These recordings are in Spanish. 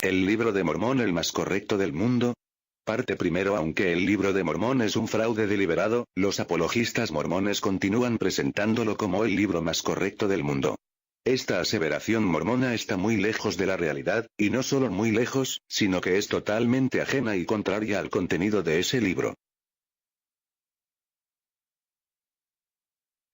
¿El libro de Mormón el más correcto del mundo? Parte primero. Aunque el libro de Mormón es un fraude deliberado, los apologistas mormones continúan presentándolo como el libro más correcto del mundo. Esta aseveración mormona está muy lejos de la realidad, y no solo muy lejos, sino que es totalmente ajena y contraria al contenido de ese libro.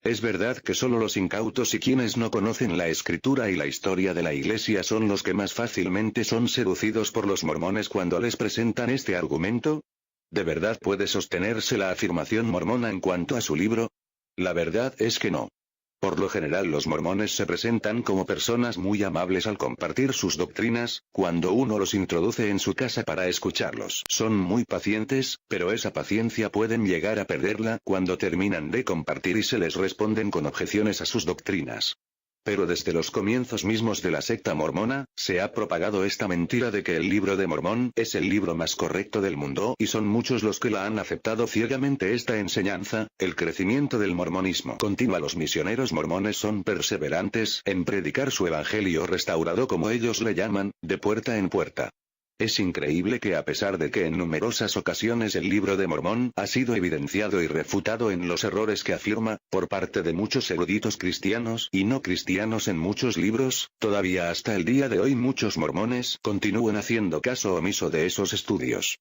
Es verdad que solo los incautos y quienes no conocen la escritura y la historia de la Iglesia son los que más fácilmente son seducidos por los mormones cuando les presentan este argumento. ¿De verdad puede sostenerse la afirmación mormona en cuanto a su libro? La verdad es que no. Por lo general los mormones se presentan como personas muy amables al compartir sus doctrinas, cuando uno los introduce en su casa para escucharlos. Son muy pacientes, pero esa paciencia pueden llegar a perderla cuando terminan de compartir y se les responden con objeciones a sus doctrinas. Pero desde los comienzos mismos de la secta mormona, se ha propagado esta mentira de que el libro de Mormón es el libro más correcto del mundo y son muchos los que la han aceptado ciegamente esta enseñanza. El crecimiento del mormonismo continúa. Los misioneros mormones son perseverantes en predicar su evangelio restaurado, como ellos le llaman, de puerta en puerta. Es increíble que a pesar de que en numerosas ocasiones el libro de Mormón ha sido evidenciado y refutado en los errores que afirma, por parte de muchos eruditos cristianos y no cristianos en muchos libros, todavía hasta el día de hoy muchos mormones continúan haciendo caso omiso de esos estudios.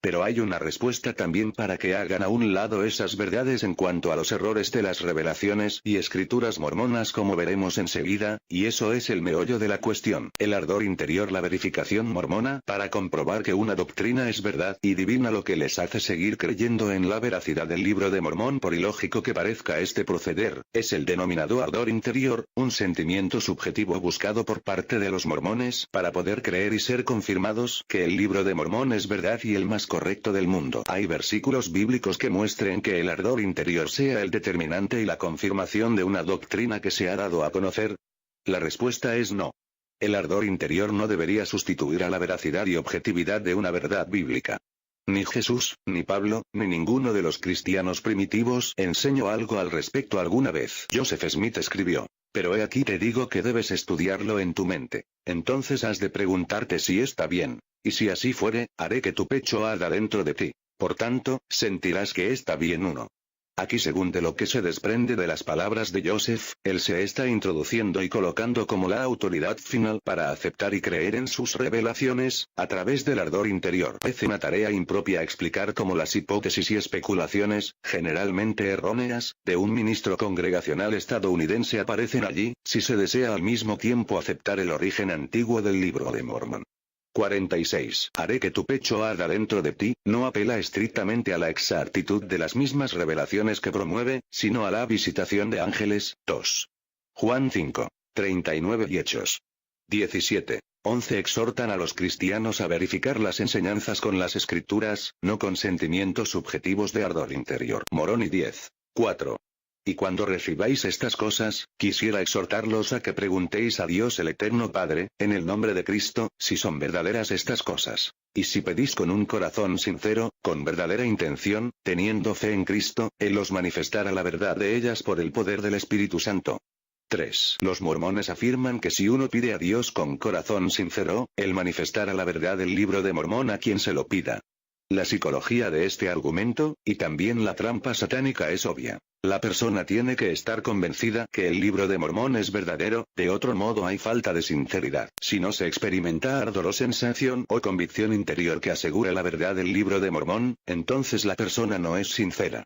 Pero hay una respuesta también para que hagan a un lado esas verdades en cuanto a los errores de las revelaciones y escrituras mormonas, como veremos enseguida, y eso es el meollo de la cuestión, el ardor interior, la verificación mormona, para comprobar que una doctrina es verdad y divina, lo que les hace seguir creyendo en la veracidad del libro de Mormón, por ilógico que parezca este proceder, es el denominado ardor interior, un sentimiento subjetivo buscado por parte de los mormones para poder creer y ser confirmados que el libro de Mormón es verdad y el más correcto del mundo. ¿Hay versículos bíblicos que muestren que el ardor interior sea el determinante y la confirmación de una doctrina que se ha dado a conocer? La respuesta es no. El ardor interior no debería sustituir a la veracidad y objetividad de una verdad bíblica. Ni Jesús, ni Pablo, ni ninguno de los cristianos primitivos enseñó algo al respecto alguna vez. Joseph Smith escribió: pero he aquí te digo que debes estudiarlo en tu mente. Entonces has de preguntarte si está bien. Y si así fuere, haré que tu pecho arda dentro de ti. Por tanto, sentirás que está bien uno. Aquí, según de lo que se desprende de las palabras de Joseph, él se está introduciendo y colocando como la autoridad final para aceptar y creer en sus revelaciones, a través del ardor interior. Es una tarea impropia explicar cómo las hipótesis y especulaciones, generalmente erróneas, de un ministro congregacional estadounidense aparecen allí, si se desea al mismo tiempo aceptar el origen antiguo del libro de Mormón. 46. Haré que tu pecho arda dentro de ti, no apela estrictamente a la exactitud de las mismas revelaciones que promueve, sino a la visitación de ángeles. 2. Juan 5. 39 y Hechos 17. 11 exhortan a los cristianos a verificar las enseñanzas con las escrituras, no con sentimientos subjetivos de ardor interior. Moroni 10. 4. Y cuando recibáis estas cosas, quisiera exhortarlos a que preguntéis a Dios el Eterno Padre, en el nombre de Cristo, si son verdaderas estas cosas. Y si pedís con un corazón sincero, con verdadera intención, teniendo fe en Cristo, Él os manifestará la verdad de ellas por el poder del Espíritu Santo. 3. Los mormones afirman que si uno pide a Dios con corazón sincero, Él manifestará la verdad del libro de Mormón a quien se lo pida. La psicología de este argumento, y también la trampa satánica, es obvia. La persona tiene que estar convencida que el libro de Mormón es verdadero, de otro modo hay falta de sinceridad. Si no se experimenta ardor o sensación o convicción interior que asegure la verdad del libro de Mormón, entonces la persona no es sincera.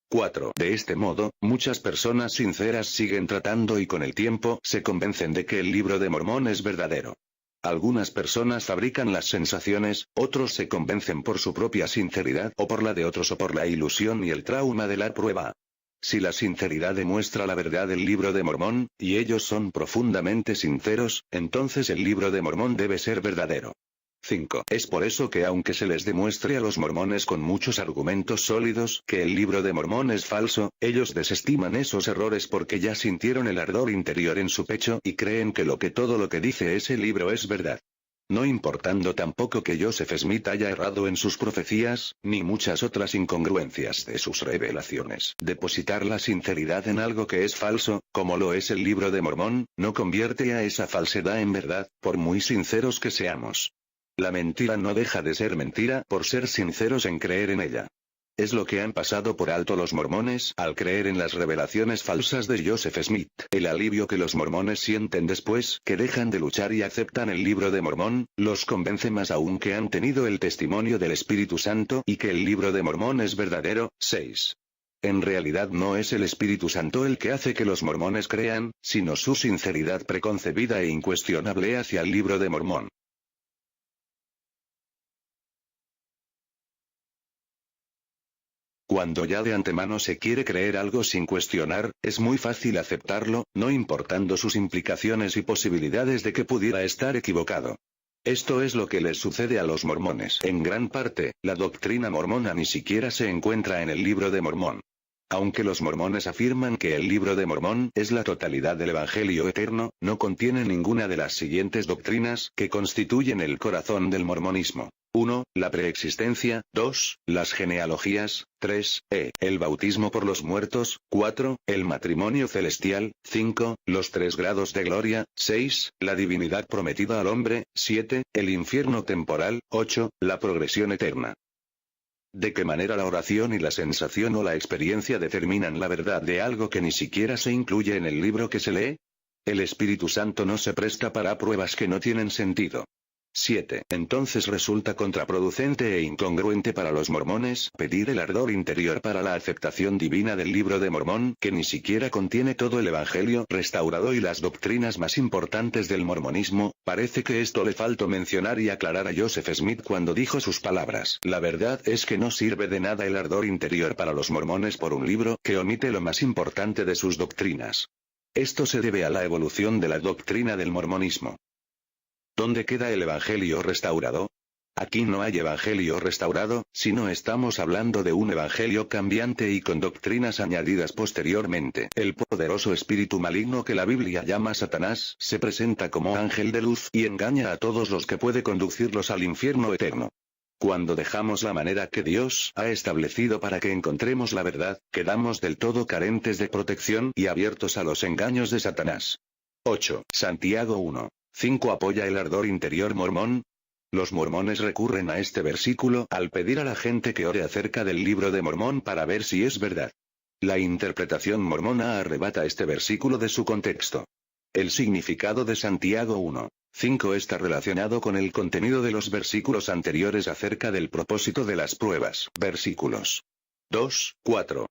4. De este modo, muchas personas sinceras siguen tratando y con el tiempo se convencen de que el libro de Mormón es verdadero. Algunas personas fabrican las sensaciones, otros se convencen por su propia sinceridad o por la de otros o por la ilusión y el trauma de la prueba. Si la sinceridad demuestra la verdad del libro de Mormón, y ellos son profundamente sinceros, entonces el libro de Mormón debe ser verdadero. 5. Es por eso que aunque se les demuestre a los mormones con muchos argumentos sólidos que el libro de Mormón es falso, ellos desestiman esos errores porque ya sintieron el ardor interior en su pecho y creen que todo lo que dice ese libro es verdad. No importando tampoco que Joseph Smith haya errado en sus profecías, ni muchas otras incongruencias de sus revelaciones. Depositar la sinceridad en algo que es falso, como lo es el Libro de Mormón, no convierte a esa falsedad en verdad, por muy sinceros que seamos. La mentira no deja de ser mentira por ser sinceros en creer en ella. Es lo que han pasado por alto los mormones al creer en las revelaciones falsas de Joseph Smith. El alivio que los mormones sienten después que dejan de luchar y aceptan el Libro de Mormón, los convence más aún que han tenido el testimonio del Espíritu Santo y que el Libro de Mormón es verdadero. 6. En realidad no es el Espíritu Santo el que hace que los mormones crean, sino su sinceridad preconcebida e incuestionable hacia el Libro de Mormón. Cuando ya de antemano se quiere creer algo sin cuestionar, es muy fácil aceptarlo, no importando sus implicaciones y posibilidades de que pudiera estar equivocado. Esto es lo que les sucede a los mormones. En gran parte, la doctrina mormona ni siquiera se encuentra en el Libro de Mormón. Aunque los mormones afirman que el Libro de Mormón es la totalidad del Evangelio eterno, no contiene ninguna de las siguientes doctrinas que constituyen el corazón del mormonismo. 1. La preexistencia. 2. Las genealogías. 3. El bautismo por los muertos. 4. El matrimonio celestial. 5. Los 3 grados de gloria. 6. La divinidad prometida al hombre. 7. El infierno temporal. 8. La progresión eterna. ¿De qué manera la oración y la sensación o la experiencia determinan la verdad de algo que ni siquiera se incluye en el libro que se lee? El Espíritu Santo no se presta para pruebas que no tienen sentido. 7. Entonces resulta contraproducente e incongruente para los mormones pedir el ardor interior para la aceptación divina del Libro de Mormón, que ni siquiera contiene todo el Evangelio restaurado y las doctrinas más importantes del mormonismo. Parece que esto le faltó mencionar y aclarar a Joseph Smith cuando dijo sus palabras. La verdad es que no sirve de nada el ardor interior para los mormones por un libro que omite lo más importante de sus doctrinas. Esto se debe a la evolución de la doctrina del mormonismo. ¿Dónde queda el Evangelio restaurado? Aquí no hay Evangelio restaurado, sino estamos hablando de un Evangelio cambiante y con doctrinas añadidas posteriormente. El poderoso espíritu maligno que la Biblia llama Satanás, se presenta como ángel de luz y engaña a todos los que puede conducirlos al infierno eterno. Cuando dejamos la manera que Dios ha establecido para que encontremos la verdad, quedamos del todo carentes de protección y abiertos a los engaños de Satanás. 8. Santiago 1:5 apoya el ardor interior mormón. Los mormones recurren a este versículo al pedir a la gente que ore acerca del Libro de Mormón para ver si es verdad. La interpretación mormona arrebata este versículo de su contexto. El significado de Santiago 1:5 está relacionado con el contenido de los versículos anteriores acerca del propósito de las pruebas. Versículos 2:4.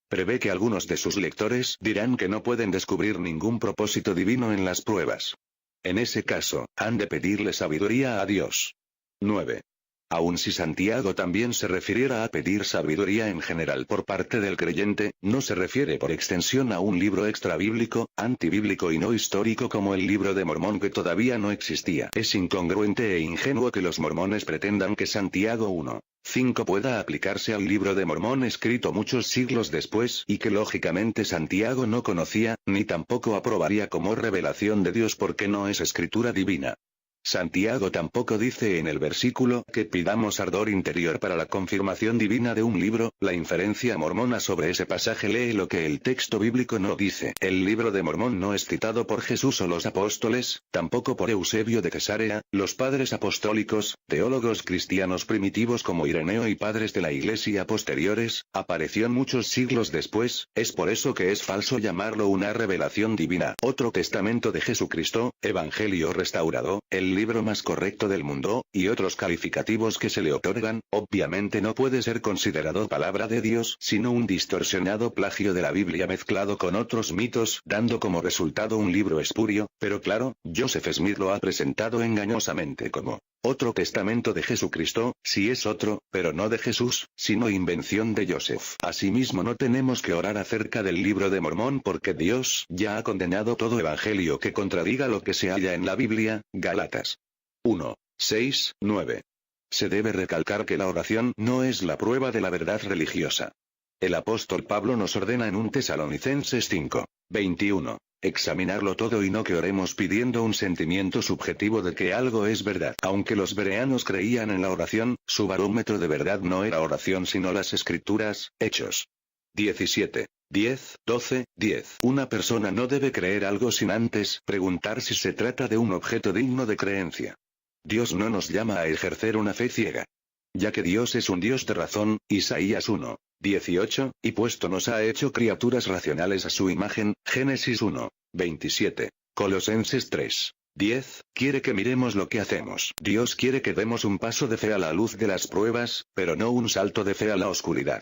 Prevé que algunos de sus lectores dirán que no pueden descubrir ningún propósito divino en las pruebas. En ese caso, han de pedirle sabiduría a Dios. 9. Aun si Santiago también se refiriera a pedir sabiduría en general por parte del creyente, no se refiere por extensión a un libro extrabíblico, antibíblico y no histórico como el Libro de Mormón que todavía no existía. Es incongruente e ingenuo que los mormones pretendan que Santiago 1:5 pueda aplicarse al Libro de Mormón escrito muchos siglos después y que lógicamente Santiago no conocía, ni tampoco aprobaría como revelación de Dios porque no es escritura divina. Santiago tampoco dice en el versículo que pidamos ardor interior para la confirmación divina de un libro. La inferencia mormona sobre ese pasaje lee lo que el texto bíblico no dice. El Libro de Mormón no es citado por Jesús o los apóstoles, tampoco por Eusebio de Cesarea, los padres apostólicos, teólogos cristianos primitivos como Ireneo y padres de la Iglesia posteriores. Apareció muchos siglos después, es por eso que es falso llamarlo una revelación divina. Otro testamento de Jesucristo, Evangelio restaurado, el libro más correcto del mundo, y otros calificativos que se le otorgan, obviamente no puede ser considerado palabra de Dios, sino un distorsionado plagio de la Biblia mezclado con otros mitos, dando como resultado un libro espurio, pero claro, Joseph Smith lo ha presentado engañosamente como otro testamento de Jesucristo, si es otro, pero no de Jesús, sino invención de Joseph. Asimismo no tenemos que orar acerca del Libro de Mormón porque Dios ya ha condenado todo evangelio que contradiga lo que se halla en la Biblia. Gálatas 1:6-9. Se debe recalcar que la oración no es la prueba de la verdad religiosa. El apóstol Pablo nos ordena en 1 Tesalonicenses 5:21. Examinarlo todo y no que oremos pidiendo un sentimiento subjetivo de que algo es verdad. Aunque los bereanos creían en la oración, su barómetro de verdad no era oración sino las escrituras, Hechos 17. 10, 12, 10. Una persona no debe creer algo sin antes preguntar si se trata de un objeto digno de creencia. Dios no nos llama a ejercer una fe ciega. Ya que Dios es un Dios de razón, Isaías 1, 18, y puesto nos ha hecho criaturas racionales a su imagen, Génesis 1, 27, Colosenses 3, 10, quiere que miremos lo que hacemos. Dios quiere que demos un paso de fe a la luz de las pruebas, pero no un salto de fe a la oscuridad.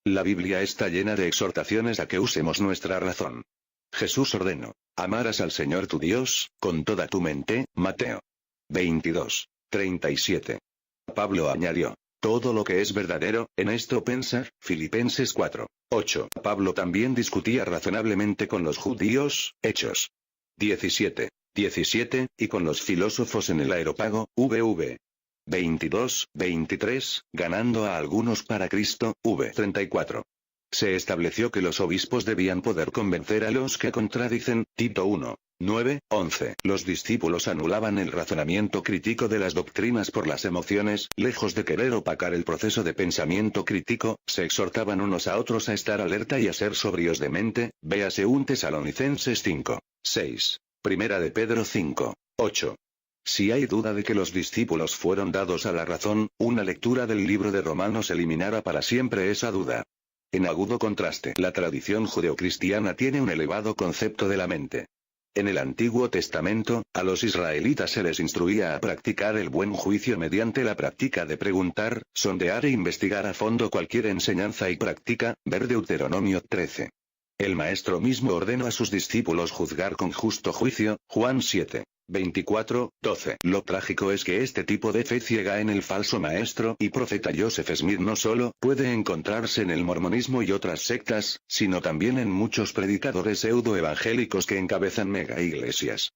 La Biblia está llena de exhortaciones a que usemos nuestra razón. Jesús ordenó: amarás al Señor tu Dios, con toda tu mente, Mateo 22, 37. Pablo añadió: todo lo que es verdadero, en esto pensar, Filipenses 4, 8. Pablo también discutía razonablemente con los judíos, Hechos 17, 17, y con los filósofos en el Areópago, VV 22, 23, ganando a algunos para Cristo, v 34. Se estableció que los obispos debían poder convencer a los que contradicen, Tito 1, 9, 11. Los discípulos anulaban el razonamiento crítico de las doctrinas por las emociones, lejos de querer opacar el proceso de pensamiento crítico, se exhortaban unos a otros a estar alerta y a ser sobrios de mente, véase 1 Tesalonicenses 5, 6. Primera de Pedro 5, 8. Si hay duda de que los discípulos fueron dados a la razón, una lectura del libro de Romanos eliminará para siempre esa duda. En agudo contraste, la tradición judeocristiana tiene un elevado concepto de la mente. En el Antiguo Testamento, a los israelitas se les instruía a practicar el buen juicio mediante la práctica de preguntar, sondear e investigar a fondo cualquier enseñanza y práctica, ver Deuteronomio 13. El Maestro mismo ordenó a sus discípulos juzgar con justo juicio, Juan 7. 24, 12. Lo trágico es que este tipo de fe ciega en el falso maestro y profeta Joseph Smith no solo puede encontrarse en el mormonismo y otras sectas, sino también en muchos predicadores pseudo-evangélicos que encabezan mega iglesias.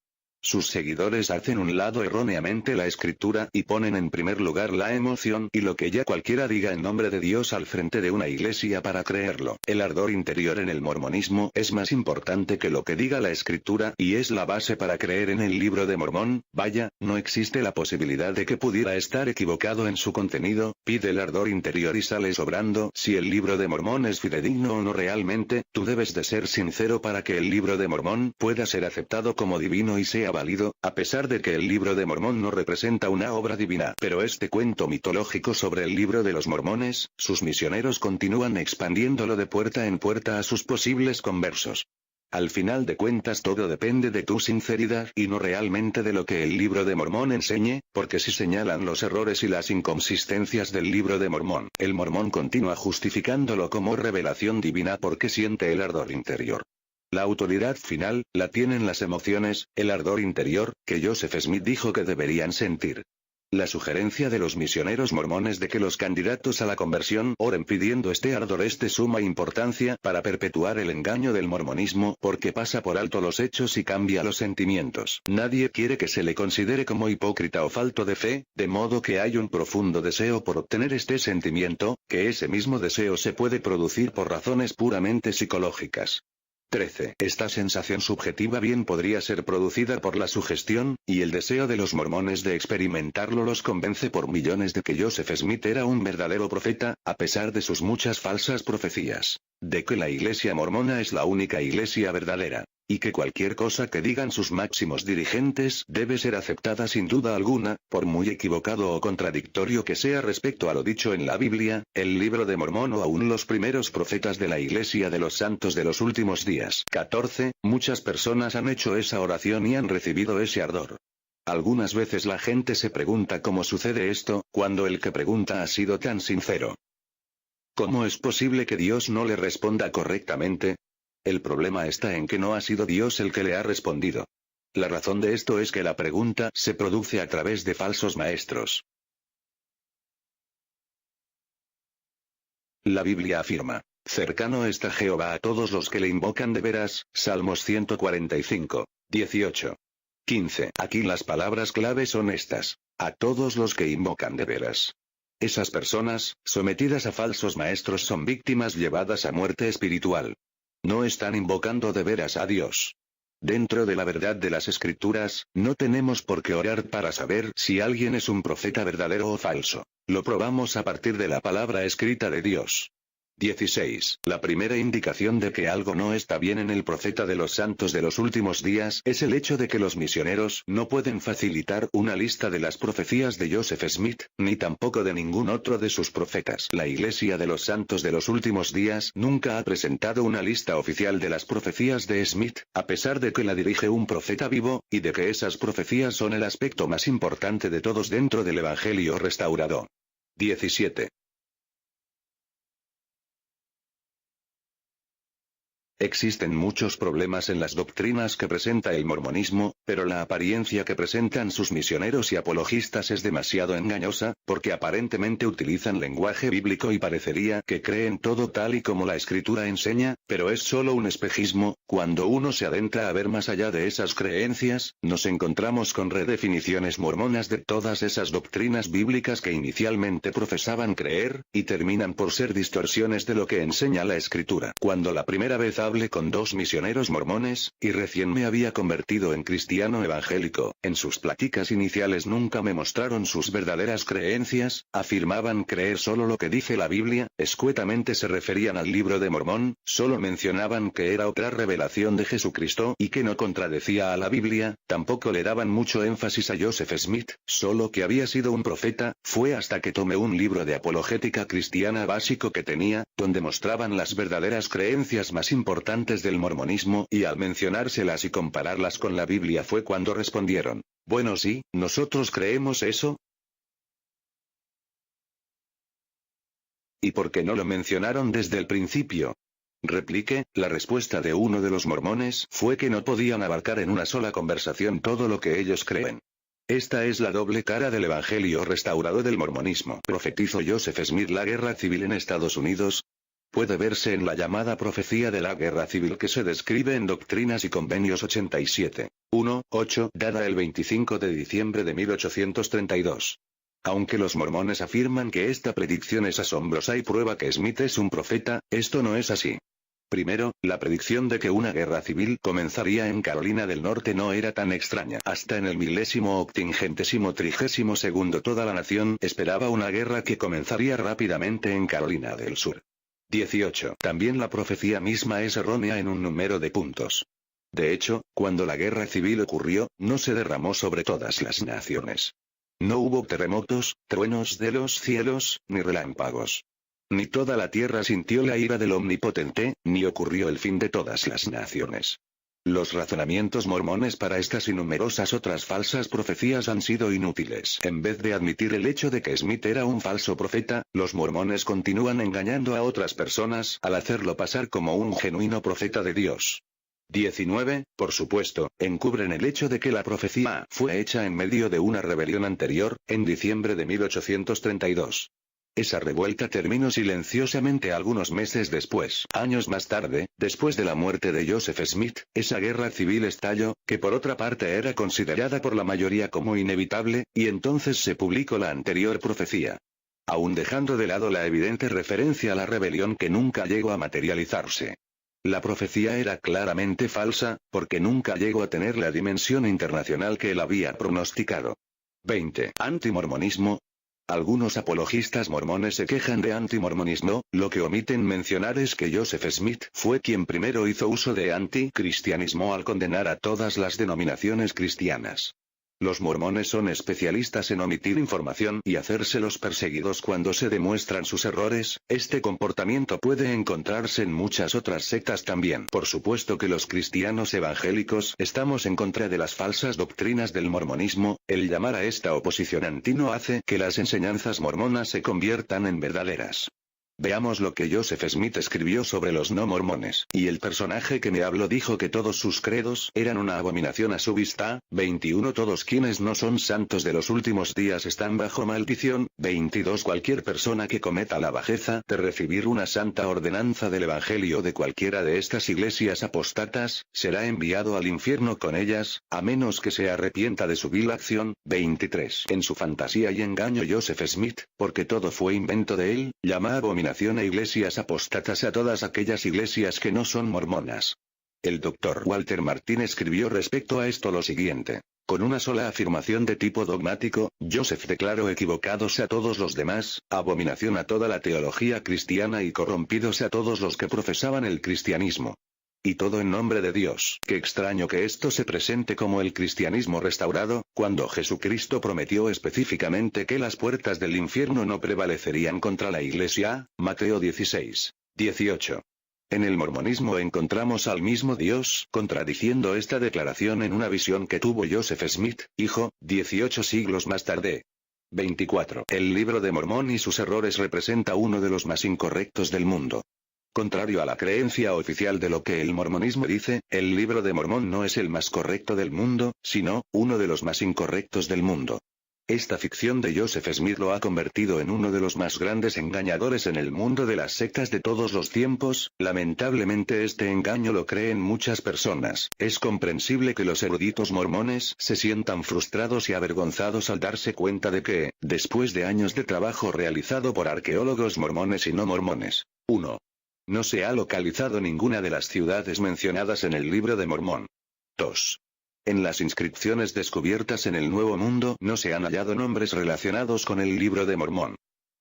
Sus seguidores hacen un lado erróneamente la escritura y ponen en primer lugar la emoción y lo que ya cualquiera diga en nombre de Dios al frente de una iglesia para creerlo. El ardor interior en el mormonismo es más importante que lo que diga la escritura y es la base para creer en el libro de Mormón. Vaya, no existe la posibilidad de que pudiera estar equivocado en su contenido. Pide el ardor interior y sale sobrando. Si el libro de Mormón es fidedigno o no realmente, tú debes de ser sincero para que el libro de Mormón pueda ser aceptado como divino y sea válido, a pesar de que el libro de Mormón no representa una obra divina. Pero este cuento mitológico sobre el libro de los mormones, sus misioneros continúan expandiéndolo de puerta en puerta a sus posibles conversos. Al final de cuentas todo depende de tu sinceridad y no realmente de lo que el libro de Mormón enseñe, porque si señalan los errores y las inconsistencias del libro de Mormón, el mormón continúa justificándolo como revelación divina porque siente el ardor interior. La autoridad final, la tienen las emociones, el ardor interior, que Joseph Smith dijo que deberían sentir. La sugerencia de los misioneros mormones de que los candidatos a la conversión oren pidiendo este ardor es de suma importancia para perpetuar el engaño del mormonismo porque pasa por alto los hechos y cambia los sentimientos. Nadie quiere que se le considere como hipócrita o falto de fe, de modo que hay un profundo deseo por obtener este sentimiento, que ese mismo deseo se puede producir por razones puramente psicológicas. 13. Esta sensación subjetiva bien podría ser producida por la sugestión, y el deseo de los mormones de experimentarlo los convence por millones de que Joseph Smith era un verdadero profeta, a pesar de sus muchas falsas profecías. De que la iglesia mormona es la única iglesia verdadera. Y que cualquier cosa que digan sus máximos dirigentes debe ser aceptada sin duda alguna, por muy equivocado o contradictorio que sea respecto a lo dicho en la Biblia, el libro de Mormón o aún los primeros profetas de la Iglesia de los Santos de los Últimos Días. 14. Muchas personas han hecho esa oración y han recibido ese ardor. Algunas veces la gente se pregunta cómo sucede esto, cuando el que pregunta ha sido tan sincero. ¿Cómo es posible que Dios no le responda correctamente? El problema está en que no ha sido Dios el que le ha respondido. La razón de esto es que la pregunta se produce a través de falsos maestros. La Biblia afirma: cercano está Jehová a todos los que le invocan de veras, Salmos 145, 18. 15. Aquí las palabras clave son estas: a todos los que invocan de veras. Esas personas, sometidas a falsos maestros, son víctimas llevadas a muerte espiritual. No están invocando de veras a Dios. Dentro de la verdad de las escrituras, no tenemos por qué orar para saber si alguien es un profeta verdadero o falso. Lo probamos a partir de la palabra escrita de Dios. 16. La primera indicación de que algo no está bien en el profeta de los santos de los últimos días es el hecho de que los misioneros no pueden facilitar una lista de las profecías de Joseph Smith, ni tampoco de ningún otro de sus profetas. La Iglesia de los Santos de los Últimos Días nunca ha presentado una lista oficial de las profecías de Smith, a pesar de que la dirige un profeta vivo, y de que esas profecías son el aspecto más importante de todos dentro del Evangelio restaurado. 17. Existen muchos problemas en las doctrinas que presenta el mormonismo, pero la apariencia que presentan sus misioneros y apologistas es demasiado engañosa, porque aparentemente utilizan lenguaje bíblico y parecería que creen todo tal y como la escritura enseña, pero es solo un espejismo. Cuando uno se adentra a ver más allá de esas creencias, nos encontramos con redefiniciones mormonas de todas esas doctrinas bíblicas que inicialmente profesaban creer, y terminan por ser distorsiones de lo que enseña la escritura. Cuando la primera vez hablé con dos misioneros mormones, y recién me había convertido en cristiano evangélico, en sus pláticas iniciales nunca me mostraron sus verdaderas creencias, afirmaban creer solo lo que dice la Biblia, escuetamente se referían al libro de Mormón, solo mencionaban que era otra revelación de Jesucristo y que no contradecía a la Biblia, tampoco le daban mucho énfasis a Joseph Smith, solo que había sido un profeta. Fue hasta que tomé un libro de apologética cristiana básico que tenía, donde mostraban las verdaderas creencias más importantes del mormonismo, y al mencionárselas y compararlas con la Biblia fue cuando respondieron: bueno, sí, nosotros creemos eso. ¿Y por qué no lo mencionaron desde el principio? Repliqué, la respuesta de uno de los mormones fue que no podían abarcar en una sola conversación todo lo que ellos creen. Esta es la doble cara del Evangelio restaurado del mormonismo. ¿Profetizó Joseph Smith la guerra civil en Estados Unidos? Puede verse en la llamada profecía de la guerra civil que se describe en Doctrinas y Convenios 87. 1:8, dada el 25 de diciembre de 1832. Aunque los mormones afirman que esta predicción es asombrosa y prueba que Smith es un profeta, esto no es así. Primero, la predicción de que una guerra civil comenzaría en Carolina del Norte no era tan extraña. Hasta en el 1832 toda la nación esperaba una guerra que comenzaría rápidamente en Carolina del Sur. 18. También la profecía misma es errónea en un número de puntos. De hecho, cuando la guerra civil ocurrió, no se derramó sobre todas las naciones. No hubo terremotos, truenos de los cielos, ni relámpagos. Ni toda la tierra sintió la ira del Omnipotente, ni ocurrió el fin de todas las naciones. Los razonamientos mormones para estas y numerosas otras falsas profecías han sido inútiles. En vez de admitir el hecho de que Smith era un falso profeta, los mormones continúan engañando a otras personas al hacerlo pasar como un genuino profeta de Dios. 19. Por supuesto, encubren el hecho de que la profecía fue hecha en medio de una rebelión anterior, en diciembre de 1832. Esa revuelta terminó silenciosamente algunos meses después. Años más tarde, después de la muerte de Joseph Smith, esa guerra civil estalló, que por otra parte era considerada por la mayoría como inevitable, y entonces se publicó la anterior profecía. Aún dejando de lado la evidente referencia a la rebelión que nunca llegó a materializarse. La profecía era claramente falsa, porque nunca llegó a tener la dimensión internacional que él había pronosticado. 20. Antimormonismo. Algunos apologistas mormones se quejan de antimormonismo, lo que omiten mencionar es que Joseph Smith fue quien primero hizo uso de anticristianismo al condenar a todas las denominaciones cristianas. Los mormones son especialistas en omitir información y hacerse los perseguidos cuando se demuestran sus errores. Este comportamiento puede encontrarse en muchas otras sectas también. Por supuesto que los cristianos evangélicos estamos en contra de las falsas doctrinas del mormonismo. El llamar a esta oposición anti no hace que las enseñanzas mormonas se conviertan en verdaderas. Veamos lo que Joseph Smith escribió sobre los no mormones. Y el personaje que me habló dijo que todos sus credos eran una abominación a su vista. 21. Todos quienes no son santos de los últimos días están bajo maldición. 22. Cualquier persona que cometa la bajeza de recibir una santa ordenanza del evangelio de cualquiera de estas iglesias apóstatas, será enviado al infierno con ellas, a menos que se arrepienta de su vil acción. 23. En su fantasía y engaño Joseph Smith, porque todo fue invento de él, llama abominación a iglesias apóstatas a todas aquellas iglesias que no son mormonas. El Dr. Walter Martin escribió respecto a esto lo siguiente. Con una sola afirmación de tipo dogmático, Joseph declaró equivocados a todos los demás, abominación a toda la teología cristiana y corrompidos a todos los que profesaban el cristianismo. Y todo en nombre de Dios. Qué extraño que esto se presente como el cristianismo restaurado, cuando Jesucristo prometió específicamente que las puertas del infierno no prevalecerían contra la Iglesia, Mateo 16, 18. En el mormonismo encontramos al mismo Dios contradiciendo esta declaración en una visión que tuvo Joseph Smith, hijo, 18 siglos más tarde. 24. El libro de Mormón y sus errores representa uno de los más incorrectos del mundo. Contrario a la creencia oficial de lo que el mormonismo dice, el libro de Mormón no es el más correcto del mundo, sino, uno de los más incorrectos del mundo. Esta ficción de Joseph Smith lo ha convertido en uno de los más grandes engañadores en el mundo de las sectas de todos los tiempos. Lamentablemente este engaño lo creen muchas personas. Es comprensible que los eruditos mormones se sientan frustrados y avergonzados al darse cuenta de que, después de años de trabajo realizado por arqueólogos mormones y no mormones, 1. No se ha localizado ninguna de las ciudades mencionadas en el libro de Mormón. 2. En las inscripciones descubiertas en el Nuevo Mundo no se han hallado nombres relacionados con el libro de Mormón.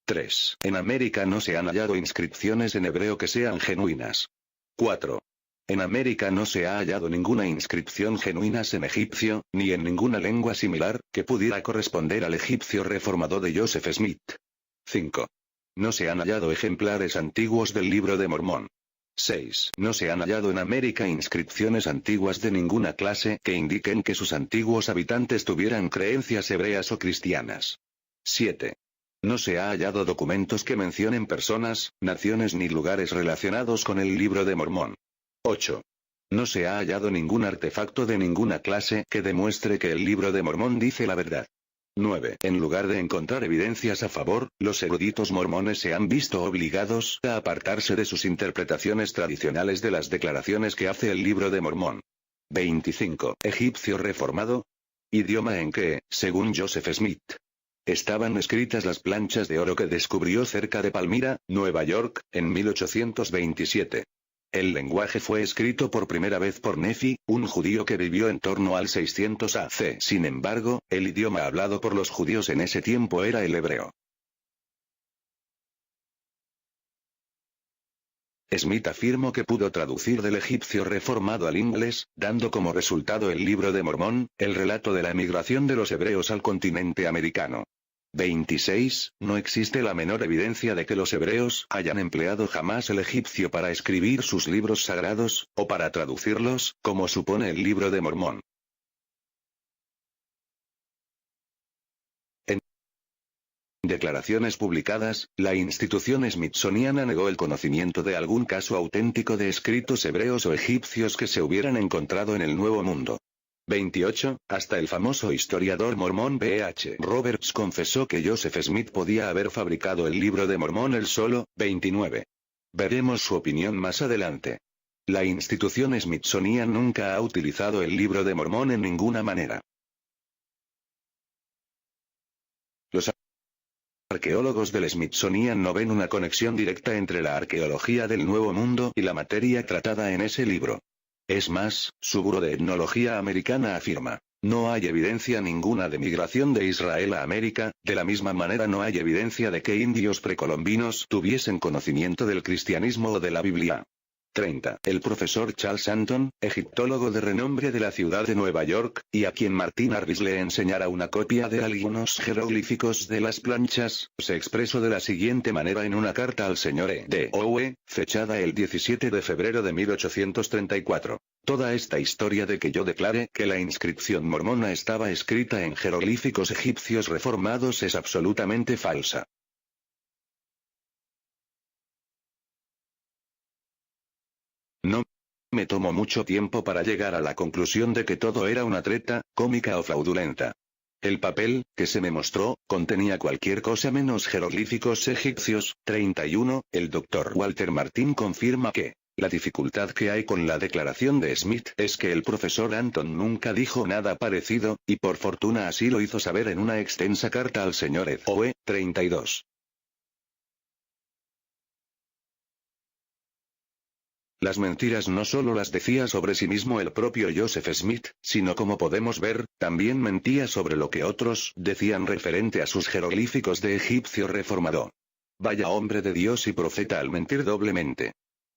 3. En América no se han hallado inscripciones en hebreo que sean genuinas. 4. En América no se ha hallado ninguna inscripción genuina en egipcio, ni en ninguna lengua similar, que pudiera corresponder al egipcio reformado de Joseph Smith. 5. No se han hallado ejemplares antiguos del libro de Mormón. 6. No se han hallado en América inscripciones antiguas de ninguna clase que indiquen que sus antiguos habitantes tuvieran creencias hebreas o cristianas. 7. No se ha hallado documentos que mencionen personas, naciones ni lugares relacionados con el libro de Mormón. 8. No se ha hallado ningún artefacto de ninguna clase que demuestre que el libro de Mormón dice la verdad. 9. En lugar de encontrar evidencias a favor, los eruditos mormones se han visto obligados a apartarse de sus interpretaciones tradicionales de las declaraciones que hace el libro de Mormón. 25. Egipcio reformado. Idioma en que, según Joseph Smith, estaban escritas las planchas de oro que descubrió cerca de Palmira, Nueva York, en 1827. El lenguaje fue escrito por primera vez por Nefi, un judío que vivió en torno al 600 AC. Sin embargo, el idioma hablado por los judíos en ese tiempo era el hebreo. Smith afirmó que pudo traducir del egipcio reformado al inglés, dando como resultado el libro de Mormón, el relato de la emigración de los hebreos al continente americano. 26. No existe la menor evidencia de que los hebreos hayan empleado jamás el egipcio para escribir sus libros sagrados, o para traducirlos, como supone el libro de Mormón. En declaraciones publicadas, la institución smithsoniana negó el conocimiento de algún caso auténtico de escritos hebreos o egipcios que se hubieran encontrado en el Nuevo Mundo. 28. Hasta el famoso historiador mormón B.H. Roberts confesó que Joseph Smith podía haber fabricado el libro de Mormón él solo. 29. Veremos su opinión más adelante. La institución Smithsonian nunca ha utilizado el libro de Mormón en ninguna manera. Los arqueólogos del Smithsonian no ven una conexión directa entre la arqueología del Nuevo Mundo y la materia tratada en ese libro. Es más, su Buró de Etnología Americana afirma, no hay evidencia ninguna de migración de Israel a América, de la misma manera no hay evidencia de que indios precolombinos tuviesen conocimiento del cristianismo o de la Biblia. 30. El profesor Charles Anton, egiptólogo de renombre de la ciudad de Nueva York, y a quien Martin Harris le enseñara una copia de algunos jeroglíficos de las planchas, se expresó de la siguiente manera en una carta al señor E. Howe, fechada el 17 de febrero de 1834. Toda esta historia de que yo declare que la inscripción mormona estaba escrita en jeroglíficos egipcios reformados es absolutamente falsa. No me tomó mucho tiempo para llegar a la conclusión de que todo era una treta, cómica o fraudulenta. El papel, que se me mostró, contenía cualquier cosa menos jeroglíficos egipcios. 31. El Dr. Walter Martin confirma que la dificultad que hay con la declaración de Smith es que el profesor Anton nunca dijo nada parecido, y por fortuna así lo hizo saber en una extensa carta al señor Ed Howe. 32. Las mentiras no solo las decía sobre sí mismo el propio Joseph Smith, sino como podemos ver, también mentía sobre lo que otros decían referente a sus jeroglíficos de egipcio reformado. Vaya hombre de Dios y profeta al mentir doblemente.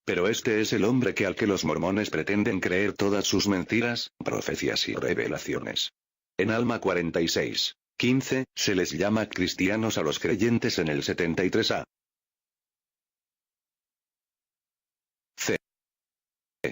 Pero este es el hombre al que los mormones pretenden creer todas sus mentiras, profecías y revelaciones. En Alma 46:15, se les llama cristianos a los creyentes en el 73a. C.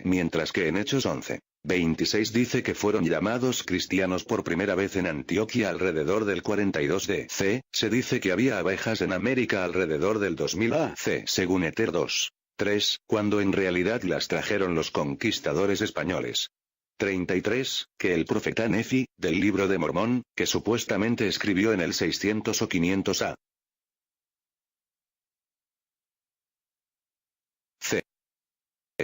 Mientras que en Hechos 11:26 dice que fueron llamados cristianos por primera vez en Antioquia alrededor del 42 DC, se dice que había abejas en América alrededor del 2000 AC según Ether 2:3, cuando en realidad las trajeron los conquistadores españoles. 33, que el profeta Nefi, del libro de Mormón, que supuestamente escribió en el 600 o 500 A. C.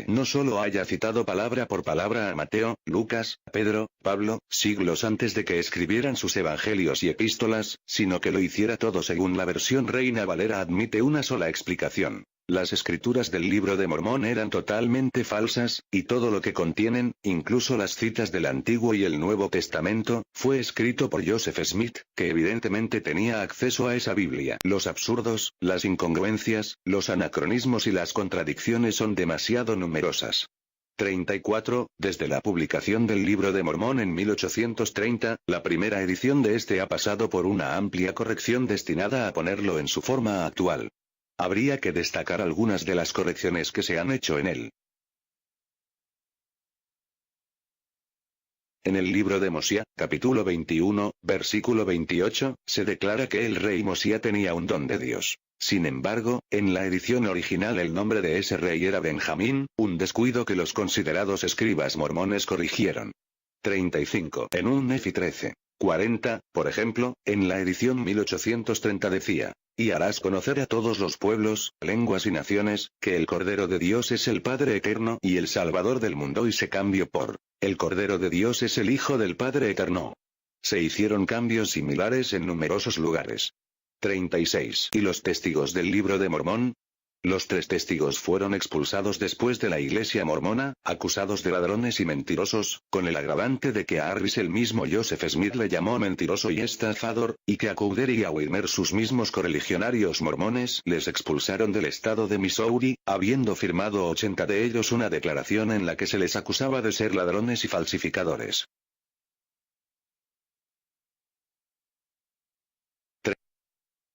No solo haya citado palabra por palabra a Mateo, Lucas, Pedro, Pablo, siglos antes de que escribieran sus evangelios y epístolas, sino que lo hiciera todo según la versión Reina Valera admite una sola explicación. Las escrituras del libro de Mormón eran totalmente falsas, y todo lo que contienen, incluso las citas del Antiguo y el Nuevo Testamento, fue escrito por Joseph Smith, que evidentemente tenía acceso a esa Biblia. Los absurdos, las incongruencias, los anacronismos y las contradicciones son demasiado numerosas. 34, desde la publicación del Libro de Mormón en 1830, la primera edición de este ha pasado por una amplia corrección destinada a ponerlo en su forma actual. Habría que destacar algunas de las correcciones que se han hecho en él. En el libro de Mosiah, capítulo 21, versículo 28, se declara que el rey Mosiah tenía un don de Dios. Sin embargo, en la edición original el nombre de ese rey era Benjamín, un descuido que los considerados escribas mormones corrigieron. 35. En un Nefi 13:40, por ejemplo, en la edición 1830 decía: y harás conocer a todos los pueblos, lenguas y naciones, que el Cordero de Dios es el Padre Eterno y el Salvador del mundo, y se cambió por: el Cordero de Dios es el Hijo del Padre Eterno. Se hicieron cambios similares en numerosos lugares. 36. ¿Y los testigos del libro de Mormón? Los 3 testigos fueron expulsados después de la iglesia mormona, acusados de ladrones y mentirosos, con el agravante de que a Harris el mismo Joseph Smith le llamó mentiroso y estafador, y que a Cowder y a Wilmer, sus mismos correligionarios mormones, les expulsaron del estado de Missouri, habiendo firmado 80 de ellos una declaración en la que se les acusaba de ser ladrones y falsificadores.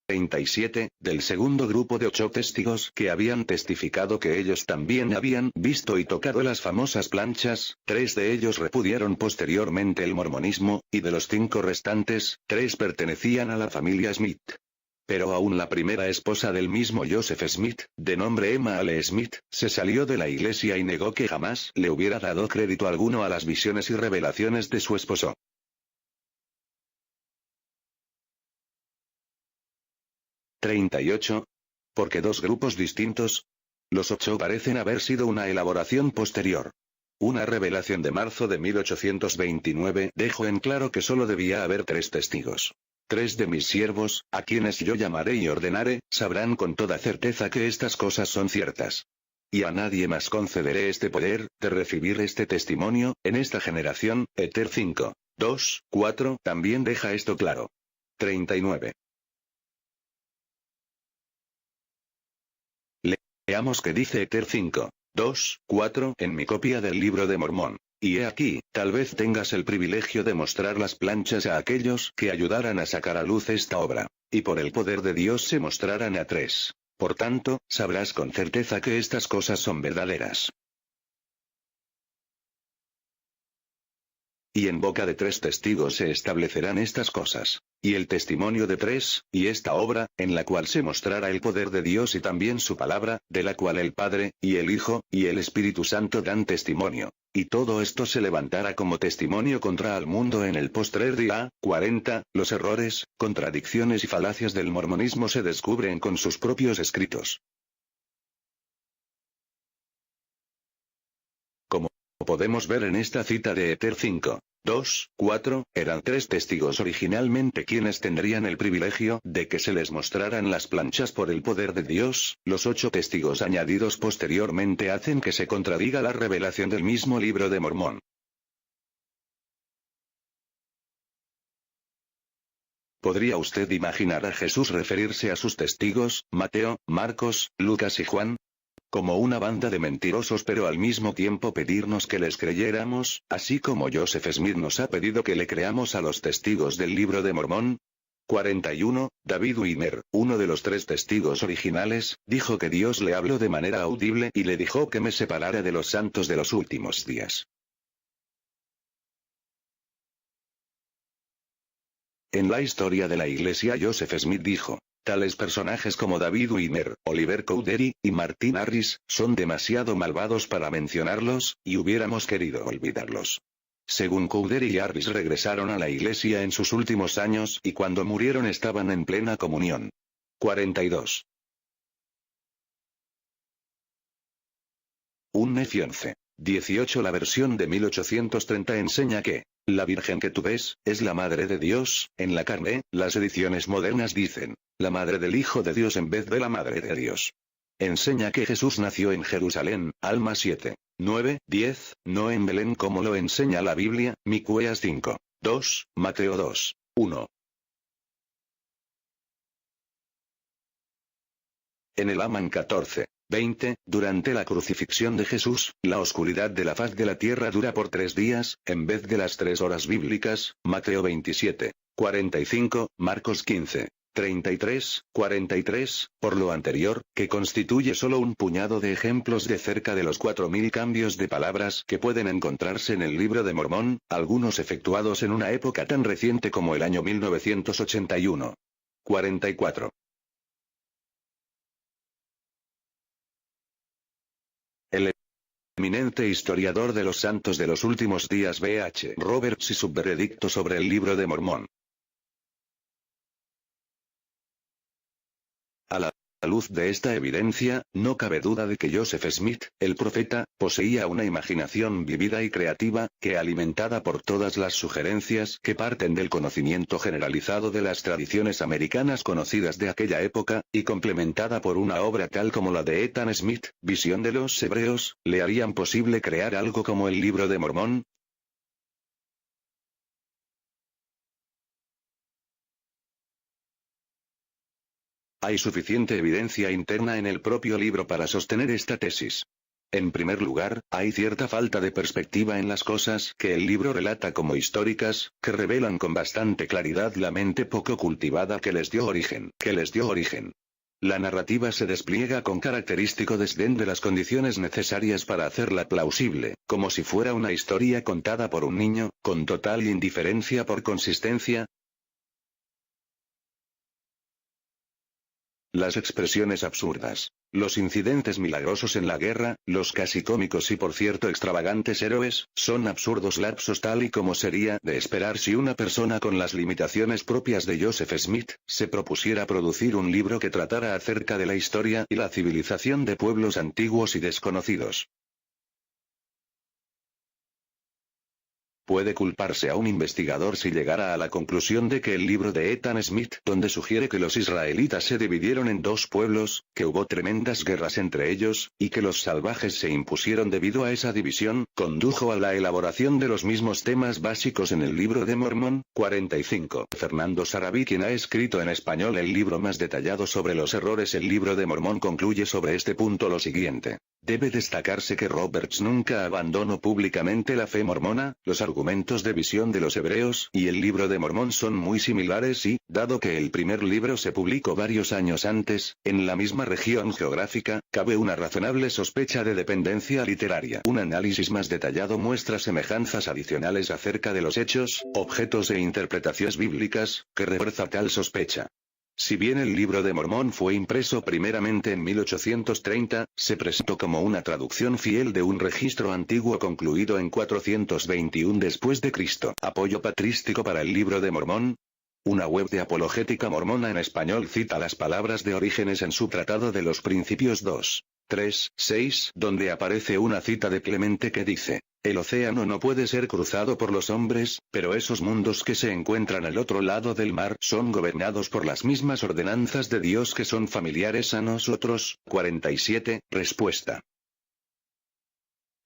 37, del segundo grupo de 8 testigos que habían testificado que ellos también habían visto y tocado las famosas planchas, 3 de ellos repudiaron posteriormente el mormonismo, y de los 5 restantes, 3 pertenecían a la familia Smith. Pero aún la primera esposa del mismo Joseph Smith, de nombre Emma Ale Smith, se salió de la iglesia y negó que jamás le hubiera dado crédito alguno a las visiones y revelaciones de su esposo. 38. ¿Por qué 2 grupos distintos? Los 8 parecen haber sido una elaboración posterior. Una revelación de marzo de 1829 dejó en claro que solo debía haber 3 testigos. 3 de mis siervos, a quienes yo llamaré y ordenaré, sabrán con toda certeza que estas cosas son ciertas. Y a nadie más concederé este poder, de recibir este testimonio, en esta generación. Ether 5:2-4 también deja esto claro. 39. Veamos qué dice Ether 5:2-4 en mi copia del Libro de Mormón. Y he aquí, tal vez tengas el privilegio de mostrar las planchas a aquellos que ayudaran a sacar a luz esta obra. Y por el poder de Dios se mostrarán a 3. Por tanto, sabrás con certeza que estas cosas son verdaderas. Y en boca de 3 testigos se establecerán estas cosas. Y el testimonio de 3, y esta obra, en la cual se mostrará el poder de Dios y también su palabra, de la cual el Padre, y el Hijo, y el Espíritu Santo dan testimonio. Y todo esto se levantará como testimonio contra el mundo en el postrer día. 40. Los errores, contradicciones y falacias del mormonismo se descubren con sus propios escritos. Como podemos ver en esta cita de Ether 5. 2, 4, eran 3 testigos originalmente quienes tendrían el privilegio de que se les mostraran las planchas por el poder de Dios, los 8 testigos añadidos posteriormente hacen que se contradiga la revelación del mismo libro de Mormón. ¿Podría usted imaginar a Jesús referirse a sus testigos, Mateo, Marcos, Lucas y Juan, como una banda de mentirosos, pero al mismo tiempo pedirnos que les creyéramos, así como Joseph Smith nos ha pedido que le creamos a los testigos del libro de Mormón? 41. David Wimmer, uno de los 3 testigos originales, dijo que Dios le habló de manera audible y le dijo que me separara de los santos de los últimos días. En la historia de la Iglesia, Joseph Smith dijo: tales personajes como David Wimmer, Oliver Cowdery, y Martin Harris, son demasiado malvados para mencionarlos, y hubiéramos querido olvidarlos. Según Cowdery y Harris regresaron a la Iglesia en sus últimos años y cuando murieron estaban en plena comunión. 42. Un Nefi 11. 18. La versión de 1830 enseña que la Virgen que tú ves es la Madre de Dios, en la carne. Las ediciones modernas dicen la Madre del Hijo de Dios en vez de la Madre de Dios. Enseña que Jesús nació en Jerusalén, Alma 7. 9, 10, no en Belén como lo enseña la Biblia, Miqueas 5. 2, Mateo 2. 1. En el Amán 14. 20, durante la crucifixión de Jesús, la oscuridad de la faz de la tierra dura por 3 días, en vez de las 3 horas bíblicas, Mateo 27, 45, Marcos 15, 33, 43, por lo anterior, que constituye solo un puñado de ejemplos de cerca de los 4000 cambios de palabras que pueden encontrarse en el libro de Mormón, algunos efectuados en una época tan reciente como el año 1981. 44. El eminente historiador de los santos de los últimos días B.H. Roberts y su veredicto sobre el libro de Mormón. A la luz de esta evidencia, no cabe duda de que Joseph Smith, el profeta, poseía una imaginación vívida y creativa, que alimentada por todas las sugerencias que parten del conocimiento generalizado de las tradiciones americanas conocidas de aquella época, y complementada por una obra tal como la de Ethan Smith, Visión de los Hebreos, le harían posible crear algo como el Libro de Mormón. Hay suficiente evidencia interna en el propio libro para sostener esta tesis. En primer lugar, hay cierta falta de perspectiva en las cosas que el libro relata como históricas, que revelan con bastante claridad la mente poco cultivada que les dio origen. La narrativa se despliega con característico desdén de las condiciones necesarias para hacerla plausible, como si fuera una historia contada por un niño, con total indiferencia por consistencia. Las expresiones absurdas, los incidentes milagrosos en la guerra, los casi cómicos y por cierto extravagantes héroes, son absurdos lapsos tal y como sería de esperar si una persona con las limitaciones propias de Joseph Smith, se propusiera producir un libro que tratara acerca de la historia y la civilización de pueblos antiguos y desconocidos. Puede culparse a un investigador si llegara a la conclusión de que el libro de Ethan Smith, donde sugiere que los israelitas se dividieron en 2 pueblos, que hubo tremendas guerras entre ellos, y que los salvajes se impusieron debido a esa división, condujo a la elaboración de los mismos temas básicos en el libro de Mormón. 45. Fernando Sarabí, quien ha escrito en español el libro más detallado sobre los errores el libro de Mormón, concluye sobre este punto lo siguiente. Debe destacarse que Roberts nunca abandonó públicamente la fe mormona, los argumentos de Visión de los Hebreos y el libro de Mormón son muy similares y, dado que el primer libro se publicó varios años antes, en la misma región geográfica, cabe una razonable sospecha de dependencia literaria. Un análisis más detallado muestra semejanzas adicionales acerca de los hechos, objetos e interpretaciones bíblicas, que refuerza tal sospecha. Si bien el libro de Mormón fue impreso primeramente en 1830, se presentó como una traducción fiel de un registro antiguo concluido en 421 después de Cristo. Apoyo patrístico para el libro de Mormón. Una web de apologética mormona en español cita las palabras de Orígenes en su Tratado de los Principios 2, 3, 6, donde aparece una cita de Clemente que dice: El océano no puede ser cruzado por los hombres, pero esos mundos que se encuentran al otro lado del mar son gobernados por las mismas ordenanzas de Dios que son familiares a nosotros. 47. Respuesta.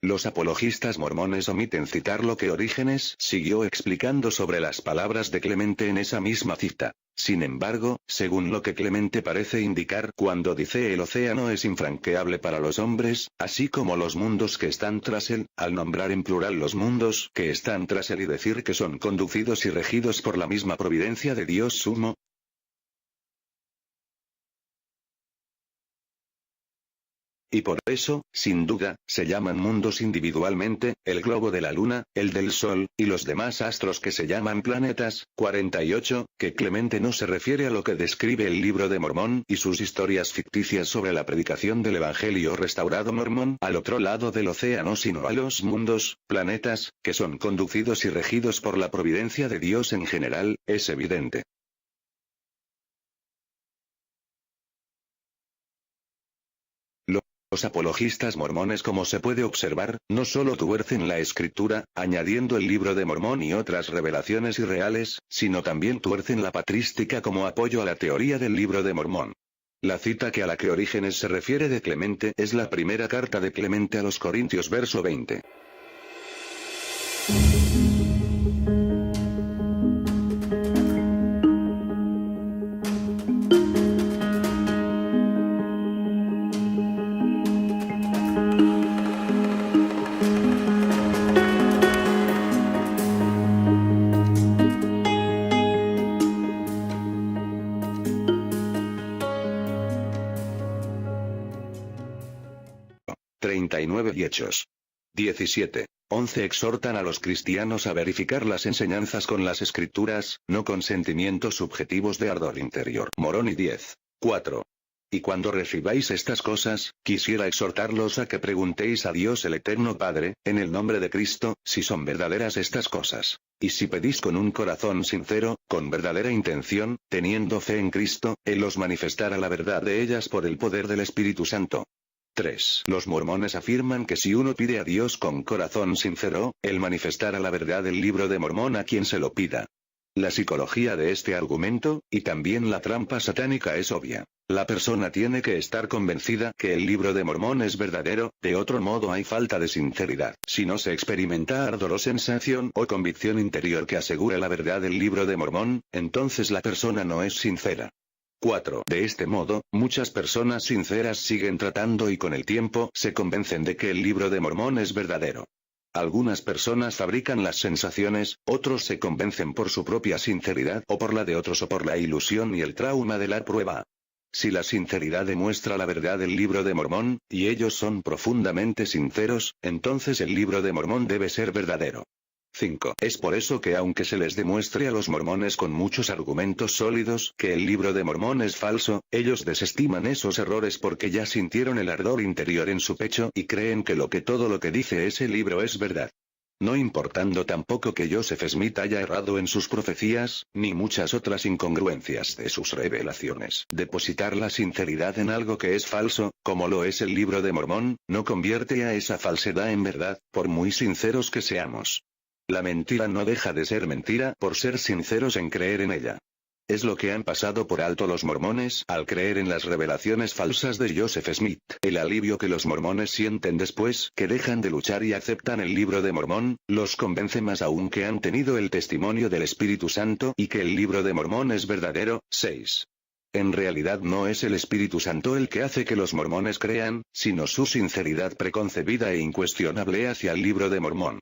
Los apologistas mormones omiten citar lo que Orígenes siguió explicando sobre las palabras de Clemente en esa misma cita. Sin embargo, según lo que Clemente parece indicar cuando dice el océano es infranqueable para los hombres, así como los mundos que están tras él, al nombrar en plural los mundos que están tras él y decir que son conducidos y regidos por la misma providencia de Dios sumo, y por eso, sin duda, se llaman mundos individualmente, el globo de la luna, el del sol, y los demás astros que se llaman planetas. 48, que Clemente no se refiere a lo que describe el Libro de Mormón y sus historias ficticias sobre la predicación del Evangelio restaurado mormón al otro lado del océano, sino a los mundos, planetas, que son conducidos y regidos por la providencia de Dios en general. Es evidente. Los apologistas mormones, como se puede observar, no solo tuercen la escritura, añadiendo el Libro de Mormón y otras revelaciones irreales, sino también tuercen la patrística como apoyo a la teoría del Libro de Mormón. La cita a la que Orígenes se refiere de Clemente es la primera carta de Clemente a los Corintios verso 20. Y Hechos 17. 11 exhortan a los cristianos a verificar las enseñanzas con las escrituras, no con sentimientos subjetivos de ardor interior. Moroni 10. 4. Y cuando recibáis estas cosas, quisiera exhortarlos a que preguntéis a Dios el Eterno Padre, en el nombre de Cristo, si son verdaderas estas cosas. Y si pedís con un corazón sincero, con verdadera intención, teniendo fe en Cristo, Él os manifestará la verdad de ellas por el poder del Espíritu Santo. 3. Los mormones afirman que si uno pide a Dios con corazón sincero, Él manifestará la verdad del Libro de Mormón a quien se lo pida. La psicología de este argumento, y también la trampa satánica es obvia. La persona tiene que estar convencida que el Libro de Mormón es verdadero, de otro modo hay falta de sinceridad. Si no se experimenta ardor o sensación o convicción interior que asegure la verdad del Libro de Mormón, entonces la persona no es sincera. 4. De este modo, muchas personas sinceras siguen tratando y con el tiempo se convencen de que el Libro de Mormón es verdadero. Algunas personas fabrican las sensaciones, otros se convencen por su propia sinceridad o por la de otros o por la ilusión y el trauma de la prueba. Si la sinceridad demuestra la verdad del Libro de Mormón, y ellos son profundamente sinceros, entonces el Libro de Mormón debe ser verdadero. 5. Es por eso que aunque se les demuestre a los mormones con muchos argumentos sólidos que el Libro de Mormón es falso, ellos desestiman esos errores porque ya sintieron el ardor interior en su pecho y creen que todo lo que dice ese libro es verdad. No importando tampoco que Joseph Smith haya errado en sus profecías, ni muchas otras incongruencias de sus revelaciones. Depositar la sinceridad en algo que es falso, como lo es el Libro de Mormón, no convierte a esa falsedad en verdad, por muy sinceros que seamos. La mentira no deja de ser mentira por ser sinceros en creer en ella. Es lo que han pasado por alto los mormones al creer en las revelaciones falsas de Joseph Smith. El alivio que los mormones sienten después que dejan de luchar y aceptan el Libro de Mormón, los convence más aún que han tenido el testimonio del Espíritu Santo y que el Libro de Mormón es verdadero. 6. En realidad no es el Espíritu Santo el que hace que los mormones crean, sino su sinceridad preconcebida e incuestionable hacia el Libro de Mormón.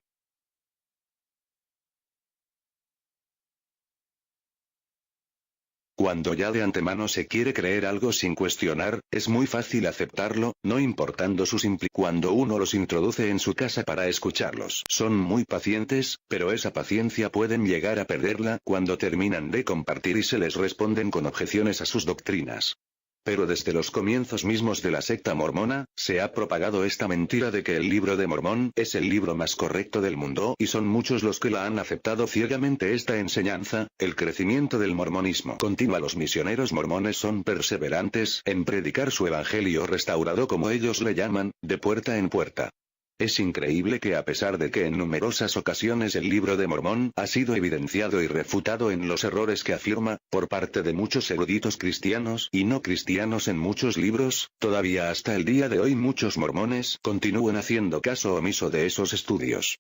Cuando ya de antemano se quiere creer algo sin cuestionar, es muy fácil aceptarlo, no importando sus implicaciones. Cuando uno los introduce en su casa para escucharlos, son muy pacientes, pero esa paciencia pueden llegar a perderla cuando terminan de compartir y se les responden con objeciones a sus doctrinas. Pero desde los comienzos mismos de la secta mormona, se ha propagado esta mentira de que el Libro de Mormón es el libro más correcto del mundo y son muchos los que la han aceptado ciegamente esta enseñanza. El crecimiento del mormonismo continúa. Los misioneros mormones son perseverantes en predicar su evangelio restaurado como ellos le llaman, de puerta en puerta. Es increíble que a pesar de que en numerosas ocasiones el Libro de Mormón ha sido evidenciado y refutado en los errores que afirma, por parte de muchos eruditos cristianos y no cristianos en muchos libros, todavía hasta el día de hoy muchos mormones continúan haciendo caso omiso de esos estudios.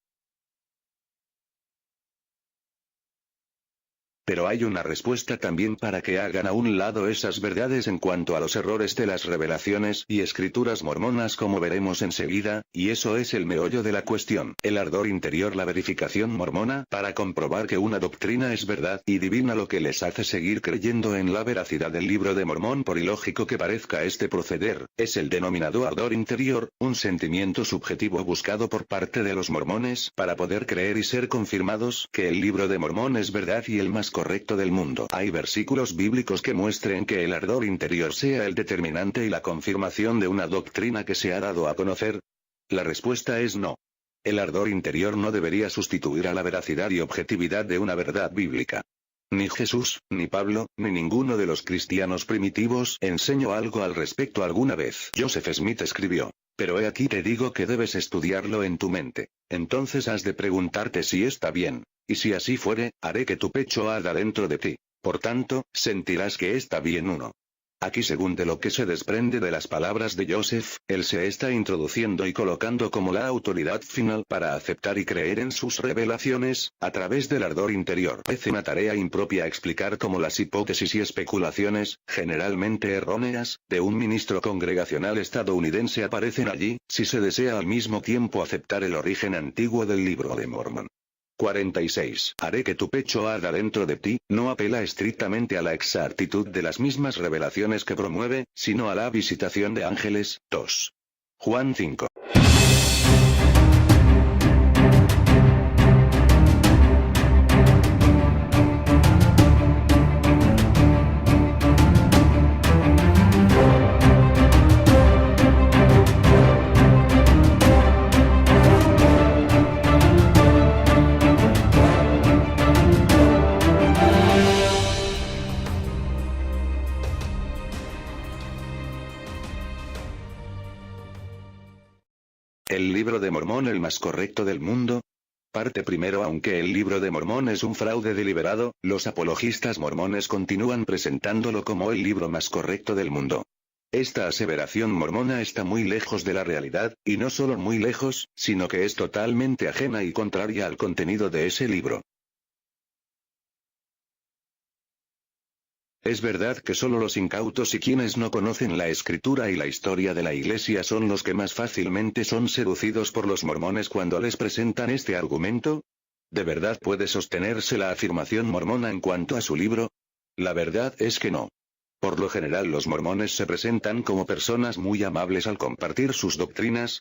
Pero hay una respuesta también para que hagan a un lado esas verdades en cuanto a los errores de las revelaciones y escrituras mormonas como veremos enseguida, y eso es el meollo de la cuestión, el ardor interior, la verificación mormona, para comprobar que una doctrina es verdad y divina, lo que les hace seguir creyendo en la veracidad del Libro de Mormón por ilógico que parezca este proceder, es el denominado ardor interior, un sentimiento subjetivo buscado por parte de los mormones para poder creer y ser confirmados que el Libro de Mormón es verdad y el más correcto del mundo. ¿Hay versículos bíblicos que muestren que el ardor interior sea el determinante y la confirmación de una doctrina que se ha dado a conocer? La respuesta es no. El ardor interior no debería sustituir a la veracidad y objetividad de una verdad bíblica. Ni Jesús, ni Pablo, ni ninguno de los cristianos primitivos enseñó algo al respecto alguna vez. Joseph Smith escribió: pero he aquí te digo que debes estudiarlo en tu mente. Entonces has de preguntarte si está bien. Y si así fuere, haré que tu pecho arda dentro de ti. Por tanto, sentirás que está bien uno. Aquí, según de lo que se desprende de las palabras de Joseph, él se está introduciendo y colocando como la autoridad final para aceptar y creer en sus revelaciones, a través del ardor interior. Es una tarea impropia explicar cómo las hipótesis y especulaciones, generalmente erróneas, de un ministro congregacional estadounidense aparecen allí, si se desea al mismo tiempo aceptar el origen antiguo del Libro de Mormón. 46. Haré que tu pecho arda dentro de ti, no apela estrictamente a la exactitud de las mismas revelaciones que promueve, sino a la visitación de ángeles. 2. Juan 5. ¿El Libro de Mormón el más correcto del mundo? Parte primero. Aunque el Libro de Mormón es un fraude deliberado, los apologistas mormones continúan presentándolo como el libro más correcto del mundo. Esta aseveración mormona está muy lejos de la realidad, y no solo muy lejos, sino que es totalmente ajena y contraria al contenido de ese libro. Es verdad que solo los incautos y quienes no conocen la escritura y la historia de la Iglesia son los que más fácilmente son seducidos por los mormones cuando les presentan este argumento. ¿De verdad puede sostenerse la afirmación mormona en cuanto a su libro? La verdad es que no. Por lo general los mormones se presentan como personas muy amables al compartir sus doctrinas,